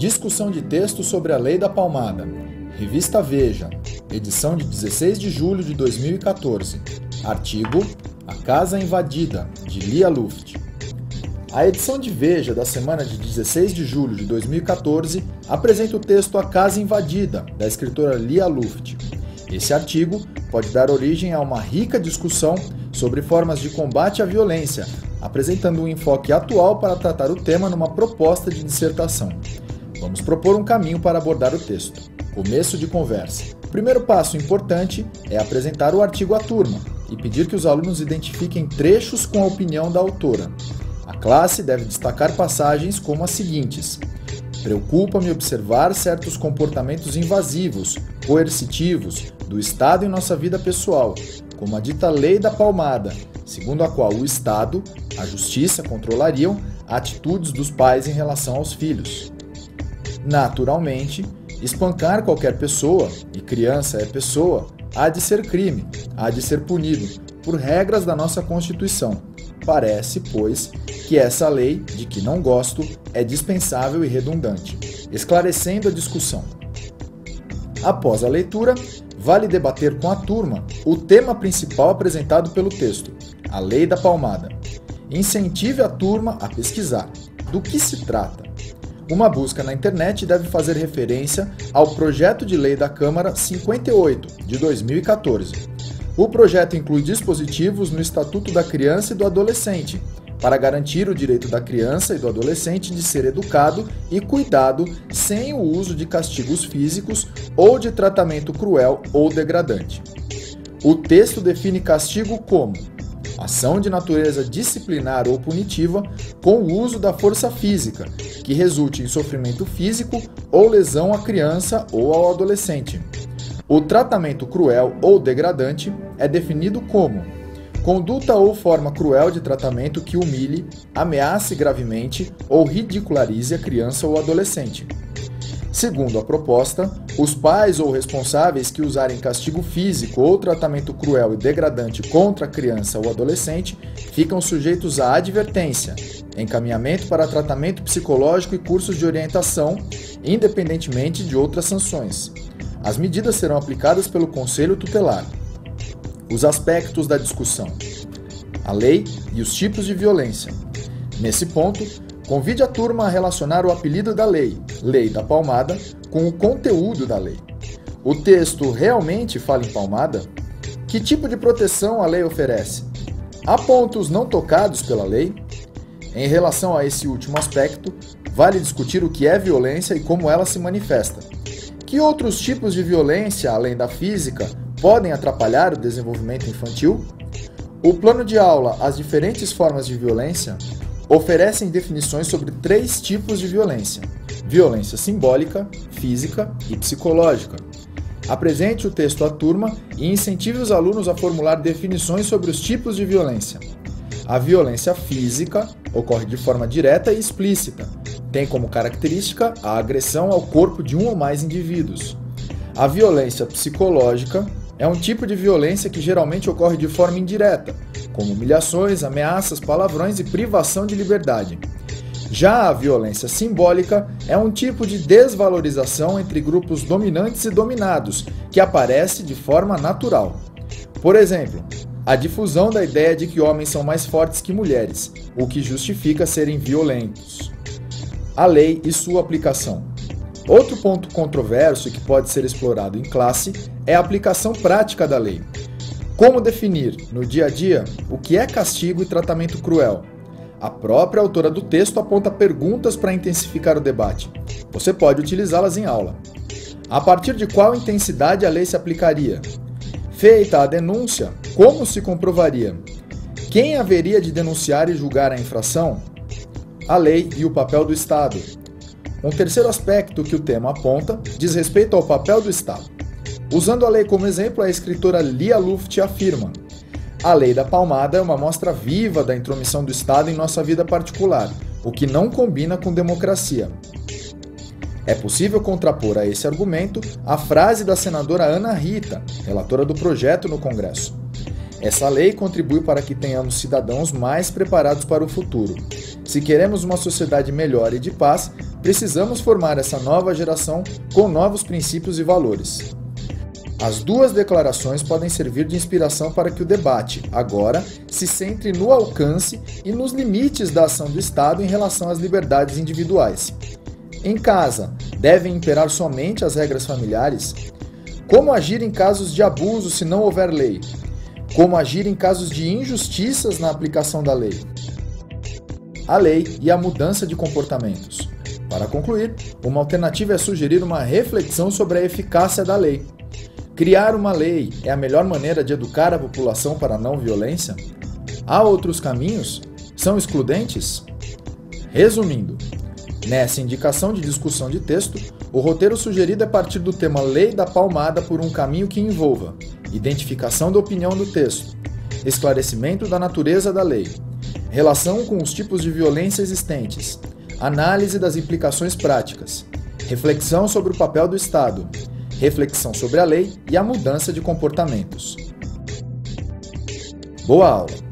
Discussão de texto sobre a Lei da Palmada. Revista Veja, edição de 16 de julho de 2014. Artigo A Casa Invadida, de Lia Luft. A edição de Veja da semana de 16 de julho de 2014 apresenta o texto A Casa Invadida, da escritora Lia Luft. Esse artigo pode dar origem a uma rica discussão sobre formas de combate à violência, apresentando um enfoque atual para tratar o tema numa proposta de dissertação. Vamos propor um caminho para abordar o texto. Começo de conversa. O primeiro passo importante é apresentar o artigo à turma e pedir que os alunos identifiquem trechos com a opinião da autora. A classe deve destacar passagens como as seguintes: preocupa-me observar certos comportamentos invasivos, coercitivos, do Estado em nossa vida pessoal, como a dita Lei da Palmada, segundo a qual o Estado, a Justiça controlariam atitudes dos pais em relação aos filhos. Naturalmente, espancar qualquer pessoa, e criança é pessoa, há de ser crime, há de ser punido, por regras da nossa Constituição. Parece, pois, que essa lei, de que não gosto, é dispensável e redundante, esclarecendo a discussão. Após a leitura, vale debater com a turma o tema principal apresentado pelo texto, a Lei da Palmada. Incentive a turma a pesquisar. Do que se trata? Uma busca na internet deve fazer referência ao Projeto de Lei da Câmara 58, de 2014. O projeto inclui dispositivos no Estatuto da Criança e do Adolescente, para garantir o direito da criança e do adolescente de ser educado e cuidado sem o uso de castigos físicos ou de tratamento cruel ou degradante. O texto define castigo como ação de natureza disciplinar ou punitiva com o uso da força física, que resulte em sofrimento físico ou lesão à criança ou ao adolescente. O tratamento cruel ou degradante é definido como conduta ou forma cruel de tratamento que humilhe, ameace gravemente ou ridicularize a criança ou adolescente. Segundo a proposta, os pais ou responsáveis que usarem castigo físico ou tratamento cruel e degradante contra a criança ou adolescente ficam sujeitos à advertência, encaminhamento para tratamento psicológico e cursos de orientação, independentemente de outras sanções. As medidas serão aplicadas pelo Conselho Tutelar. Os aspectos da discussão: a lei e os tipos de violência. Nesse ponto, convide a turma a relacionar o apelido da lei, Lei da Palmada, com o conteúdo da lei. O texto realmente fala em palmada? Que tipo de proteção a lei oferece? Há pontos não tocados pela lei? Em relação a esse último aspecto, vale discutir o que é violência e como ela se manifesta. Que outros tipos de violência, além da física, podem atrapalhar o desenvolvimento infantil? O plano de aula As Diferentes Formas de Violência oferecem definições sobre 3 tipos de violência: violência simbólica, física e psicológica. Apresente o texto à turma e incentive os alunos a formular definições sobre os tipos de violência. A violência física ocorre de forma direta e explícita. Tem como característica a agressão ao corpo de um ou mais indivíduos. A violência psicológica é um tipo de violência que geralmente ocorre de forma indireta, como humilhações, ameaças, palavrões e privação de liberdade. Já a violência simbólica é um tipo de desvalorização entre grupos dominantes e dominados, que aparece de forma natural. Por exemplo, a difusão da ideia de que homens são mais fortes que mulheres, o que justifica serem violentos. A lei e sua aplicação. Outro ponto controverso que pode ser explorado em classe é a aplicação prática da lei. Como definir, no dia a dia, o que é castigo e tratamento cruel? A própria autora do texto aponta perguntas para intensificar o debate. Você pode utilizá-las em aula. A partir de qual intensidade a lei se aplicaria? Feita a denúncia, como se comprovaria? Quem haveria de denunciar e julgar a infração? A lei e o papel do Estado. Um terceiro aspecto que o tema aponta diz respeito ao papel do Estado. Usando a lei como exemplo, a escritora Lia Luft afirma: a Lei da Palmada é uma mostra viva da intromissão do Estado em nossa vida particular, o que não combina com democracia. É possível contrapor a esse argumento a frase da senadora Ana Rita, relatora do projeto no Congresso. Essa lei contribui para que tenhamos cidadãos mais preparados para o futuro. Se queremos uma sociedade melhor e de paz, precisamos formar essa nova geração com novos princípios e valores. As duas declarações podem servir de inspiração para que o debate, agora, se centre no alcance e nos limites da ação do Estado em relação às liberdades individuais. Em casa, devem imperar somente as regras familiares? Como agir em casos de abuso se não houver lei? Como agir em casos de injustiças na aplicação da lei? A lei e a mudança de comportamentos. Para concluir, uma alternativa é sugerir uma reflexão sobre a eficácia da lei. Criar uma lei é a melhor maneira de educar a população para a não violência? Há outros caminhos? São excludentes? Resumindo, nessa indicação de discussão de texto, o roteiro sugerido é partir do tema Lei da Palmada por um caminho que envolva identificação da opinião do texto, esclarecimento da natureza da lei, relação com os tipos de violência existentes, análise das implicações práticas, reflexão sobre o papel do Estado, reflexão sobre a lei e a mudança de comportamentos. Boa aula!